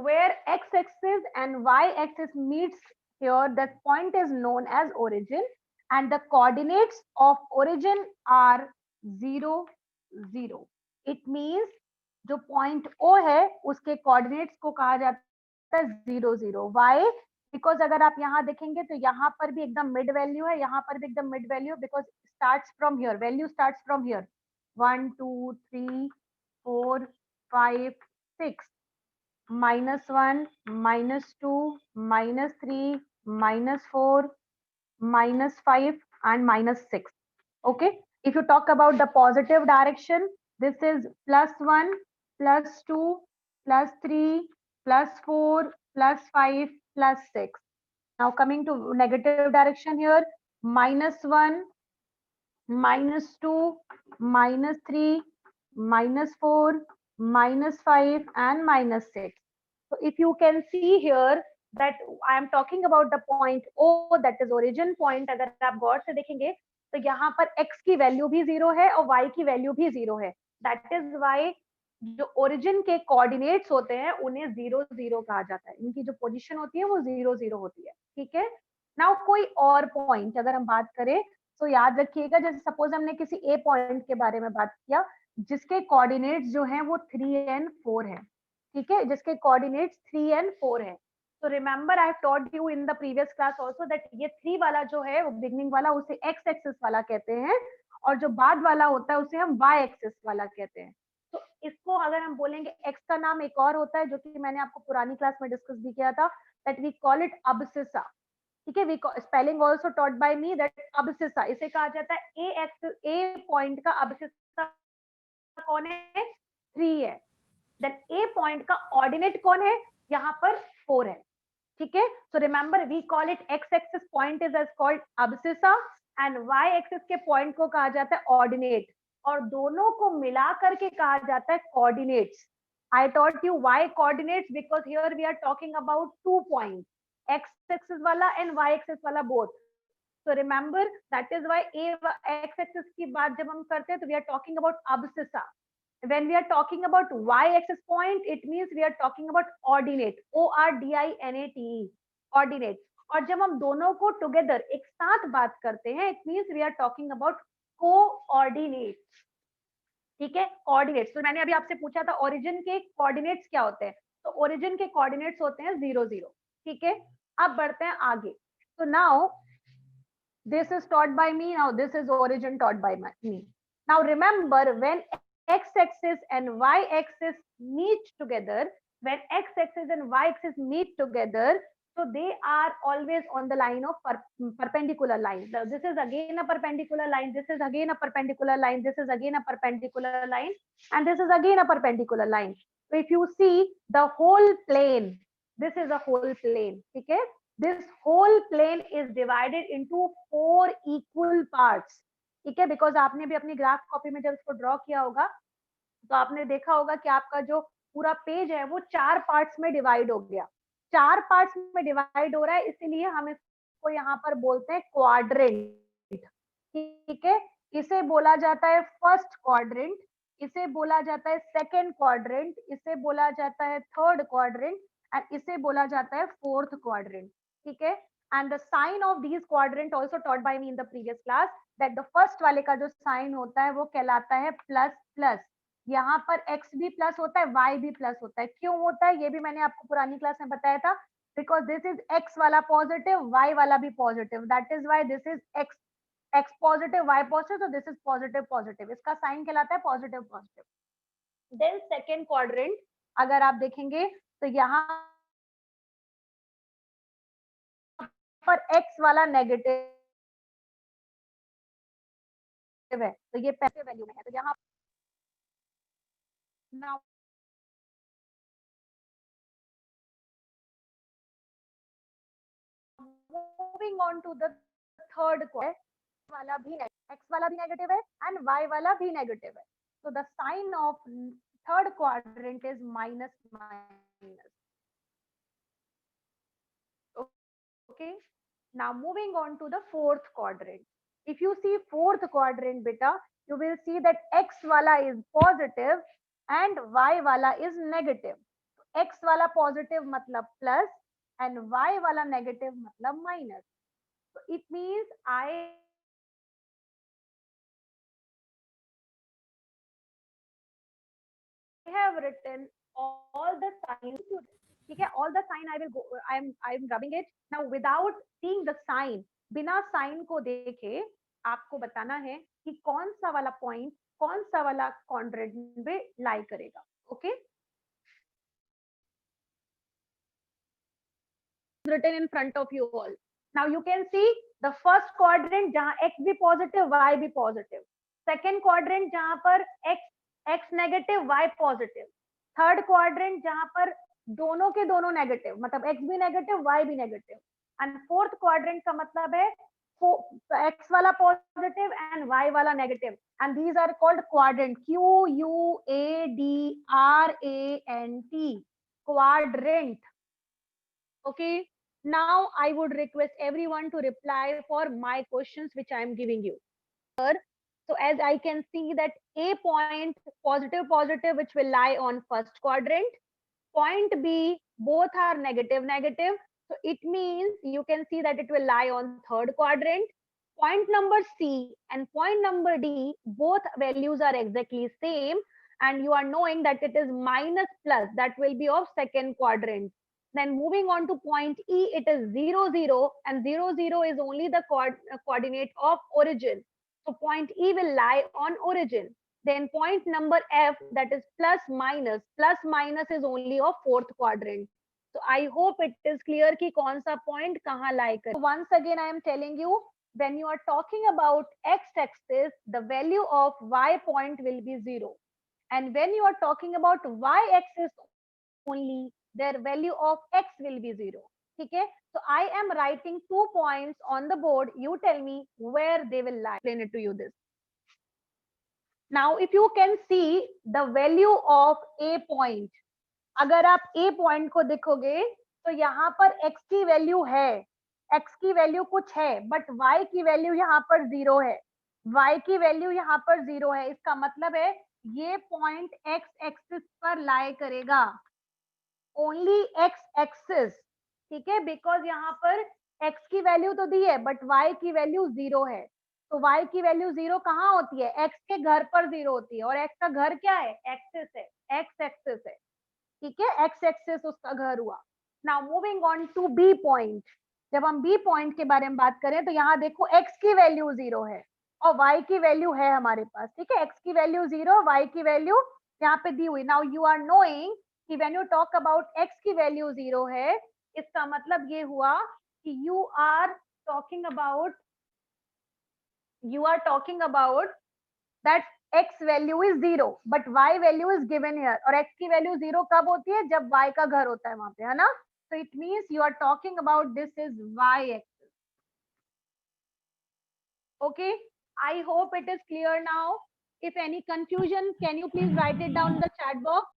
where x-axis and y-axis meets here, that point is known as origin, and the coordinates of origin are 0 0. It means जो point O है उसके coordinates को कहा जाता है 0 0. Why? Because अगर आप यहाँ देखेंगे तो यहाँ पर भी एकदम मिड वैल्यू है, यहाँ पर भी एकदम mid value, because starts from here, value starts from here 1 2 3 4 5 6 -1 -2 -3 -4 -5 and -6. Okay, if you talk about the positive direction, this is +1 +2 +3 +4 +5 +6. Now coming to negative direction here, -1 -2 -3 -4 -5 and -6. So if you can see here that I am talking about the point O, that is origin point. अगर आप गौर से देखेंगे तो यहाँ पर x की value भी 0 है और y की वैल्यू भी 0 है. दैट इज वाई जो ओरिजिन के कोऑर्डिनेट्स होते हैं उन्हें 0 0 कहा जाता है. इनकी जो पोजीशन होती है वो 0 0 होती है. ठीक है. नाउ कोई और पॉइंट अगर हम बात करें तो याद रखिएगा, जैसे सपोज हमने किसी ए पॉइंट के बारे में बात किया जिसके कोऑर्डिनेट्स जो हैं वो 3 and 4 है. ठीक है, जिसके कोऑर्डिनेट्स 3 and 4 है. तो remember I have taught you in the previous class also that ये 3 वाला जो है वो बिगनिंग वाला उसे एक्स एक्सिस वाला कहते हैं, और जो बाद वाला होता है उसे हम वाई एक्सिस वाला कहते हैं. तो इसको अगर हम बोलेंगे, एक्स का नाम एक और होता है जो कि मैंने आपको पुरानी क्लास में डिस्कस भी किया था, that we call it abscissa. ठीक है, we spelling also taught by me, that abscissa. इसे कहा जाता है ए एक्सिस, ए पॉइंट का अब्सिसा कौन है? 3 है. देन ए पॉइंट का ऑर्डिनेट कौन है? यहाँ पर 4 है. ठीक है, so remember we call it X axis point is as called abscissa and Y axis के पॉइंट को कहा जाता है ऑर्डिनेट, और दोनों को मिला करके कहा जाता है coordinates. I taught you Y coordinates because here we are talking about 2 point, X axis वाला एंड वाई एक्सिस वाला both. So remember that is Y X axis की बात जब हम करते हैं तो we are talking about abscissa. When we are talking about y-axis point, it means we are talking about ordinate, O-R-D-I-N-A-T-E, ordinate. और जब हम दोनों को together एक साथ बात करते हैं, it means we are talking about coordinates. ठीक है, coordinates. तो मैंने अभी आपसे पूछा था origin के coordinates क्या होते हैं, तो origin के coordinates होते हैं 0 0. ठीक है, अब बढ़ते हैं आगे. So now this is taught by me, now this is origin taught by me. Now remember, when x-axis and y-axis meet together, when x-axis and y-axis meet together, so they are always on the line of perpendicular line. This is again a perpendicular line, this is again a perpendicular line, this is again a perpendicular line, and this is again a perpendicular line. So if you see the whole plane, this is a whole plane. Okay, this whole plane is divided into 4 equal parts. ठीक है, because आपने भी अपनी graph copy में जब इसको draw किया होगा तो आपने देखा होगा कि आपका जो पूरा पेज है वो 4 पार्ट्स में डिवाइड हो गया. 4 पार्ट्स में डिवाइड हो रहा है, इसीलिए हम इसको यहाँ पर बोलते हैं क्वाड्रेंट. ठीक है, इसे बोला जाता है फर्स्ट क्वाड्रेंट, इसे बोला जाता है सेकंड क्वाड्रेंट, इसे बोला जाता है थर्ड क्वाड्रेंट, एंड इसे बोला जाता है फोर्थ क्वाड्रेंट. ठीक है, and the sign of these quadrant also taught by me in the previous class, that the first वाले का जो साइन होता है वो कहलाता है प्लस प्लस. यहाँ पर x भी प्लस होता है, y भी प्लस होता है. क्यों होता है ये भी मैंने आपको पुरानी क्लास में बताया था, बिकॉज दिस इज x वाला पॉजिटिव, y वाला भी positive, that is why this is x positive y positive, तो दिस इज पॉजिटिव पॉजिटिव, इसका साइन कहलाता है positive positive. Then second quadrant अगर आप देखेंगे तो यहाँ पर x वाला नेगेटिव है, तो ये पहले वैल्यू में है, तो यहाँ now moving on to the third quadrant, वाला भी x वाला भी नेगेटिव है एंड y वाला भी नेगेटिव है, so the sign of third quadrant is minus minus. Okay, now moving on to the fourth quadrant. If you see fourth quadrant beta, you will see that x wala is positive and y wala is negative. x वाला positive मतलब plus and y वाला negative मतलब minus. So it means I have written all the signs to this. ठीक है, all the sign I will go, I'm rubbing it now without seeing the sign. बिना sign को देखे आपको बताना है कि कौन सा वाला पॉइंट कौन सा वाला क्वाड्रेंट पे लाई करेगा. Okay, written in front of you all. Now you can see the first quadrant जहां x भी पॉजिटिव y भी पॉजिटिव, सेकंड क्वाड्रेंट जहां पर x negative y positive, third quadrant जहां पर दोनों के दोनों नेगेटिव मतलब x भी नेगेटिव y भी नेगेटिव, एंड फोर्थ क्वाड्रेंट का मतलब है x वाला पॉजिटिव एंड y वाला negative, and these are called quadrant, QUADRANT, quadrant. Okay, now I would request everyone to reply for my questions which I am giving you. So as I can see that A point positive positive which will lie on first quadrant, point B both are negative negative. So it means you can see that it will lie on third quadrant. Point number C and point number D, both values are exactly same, and you are knowing that it is minus plus, that will be of second quadrant. Then moving on to point E, it is 0 0, and 0 0 is only the coordinate of origin. So point E will lie on origin. Then point number F, that is plus minus is only of fourth quadrant. So I hope it is clear कि कौन सा point कहाँ lie करे. Once again I am telling you, when you are talking about x-axis, the value of y point will be 0. And when you are talking about y-axis only, their value of x will be 0. Okay, so I am writing 2 points on the board. You tell me where they will lie. Explain it to you this. Now, if you can see the value of a point, अगर आप a point को देखोगे तो यहाँ पर x की value है, x की वैल्यू कुछ है, बट y की वैल्यू यहाँ पर 0 है, y की वैल्यू यहाँ पर 0 है. इसका मतलब है ये पॉइंट x एक्सिस पर लाई करेगा, ओनली x एक्सिस. ठीक है, बिकॉज यहाँ पर x की वैल्यू तो दी है बट y की वैल्यू 0 है. तो y की वैल्यू 0 कहाँ होती है, x के घर पर 0 होती है, और x का घर क्या है, एक्सिस है, x एक्सिस है. ठीक है, x एक्सिस उसका घर हुआ. Now moving on to B point. जब हम बी पॉइंट के बारे में बात करें तो यहाँ देखो x की वैल्यू 0 है और y की वैल्यू है हमारे पास. ठीक है, x की वैल्यू 0, y की वैल्यू यहाँ पे दी हुई. नाउ यू आर नोइंग कि when you talk about x की वैल्यू 0 है, इसका मतलब ये हुआ कि you are talking about that x value is 0 but y value is given here, और x की वैल्यू 0 कब होती है, जब y का घर होता है वहां पे, है ना. So it means you are talking about this is y axis. Okay, I hope it is clear now. If any confusion, can you please write it down in the chat box.